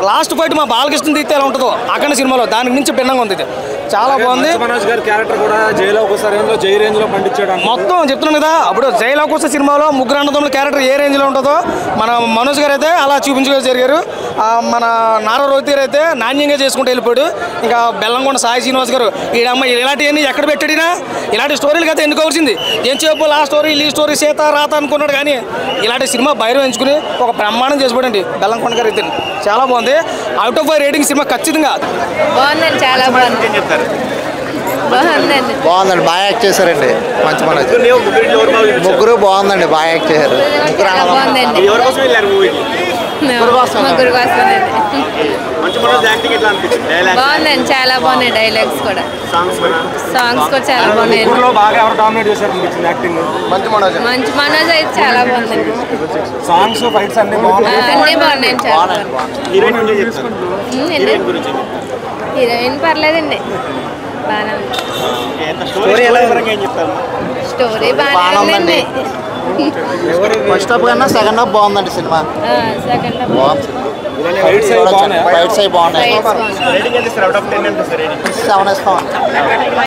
Last fight మా బాలకృష్ణ తీస్తే ఎలా ఉంటుందో అక్కడ సినిమాలో దానికి మించి భిన్నంగా ఉంది. ఇది చాలా బాగుంది. మనోజ్ గారి క్యారెక్టర్ కూడా జైలో ఒకసారి జై రేంజ్ లో పండించాడు మొత్తం చెప్తున్నాను కదా. అప్పుడు జైలవకుశ సినిమాలో ముగ్గురు అన్నదమ్ముల క్యారెక్టర్ ఏ రేంజ్లో ఉంటుందో మన మనోజ్ గారు అయితే అలా చూపించుకొని జరిగారు. మన నారా రోహిత్ గారు అయితే నాణ్యంగా చేసుకుంటూ వెళ్ళిపోయాడు. ఇంకా బెల్లంకొండ సాయి శ్రీనివాస్ గారు ఈడమ్మ ఇలాంటివన్నీ ఎక్కడ పెట్టాడినా ఇలాంటి స్టోరీలు కదా ఎందుకు వచ్చింది. ఏం చెప్పాలి ఆ స్టోరీ ఈ స్టోరీ సీత రాత అనుకున్నాడు కానీ ఇలాంటి సినిమా బయట ఎంచుకుని ఒక బ్రహ్మాండం చేసిపోయాడండి బెల్లంకొండ గారు అయితే. చాలా బాగుంది. అవుట్ ఆఫ్ 5 రేటింగ్ సినిమా ఖచ్చితంగా బాగుందండి. చాలా బాగుంది. బాగుందండి. బాగా యాక్ట్ చేశారండి. మంచి మనోజ్ ముగ్గురు బాగుందండి. బాగా యాక్ట్ చేశారు. బాగుందండి. చాలా బాగున్నాయి డైలాగ్స్ కూడా. సాంగ్స్ కూడా చాలా బాగున్నాయి. మంచి మనోజ్ అయితే చాలా బాగుందండి. సాంగ్స్ ఫైట్స్ అన్ని బాగున్నాయి. చాలా హీరోయిన్ పర్లేదండి. బాగానే ఉంది. స్టోరీ బాగానే ఉందండి. ఫస్ట్ హాఫ్ కన్నా సెకండ్ హాఫ్ బాగుందండి సినిమా. సెకండ్ హాఫ్ ఫైట్స్ అవి బాగున్నాయి. 7 ఇస్తాం.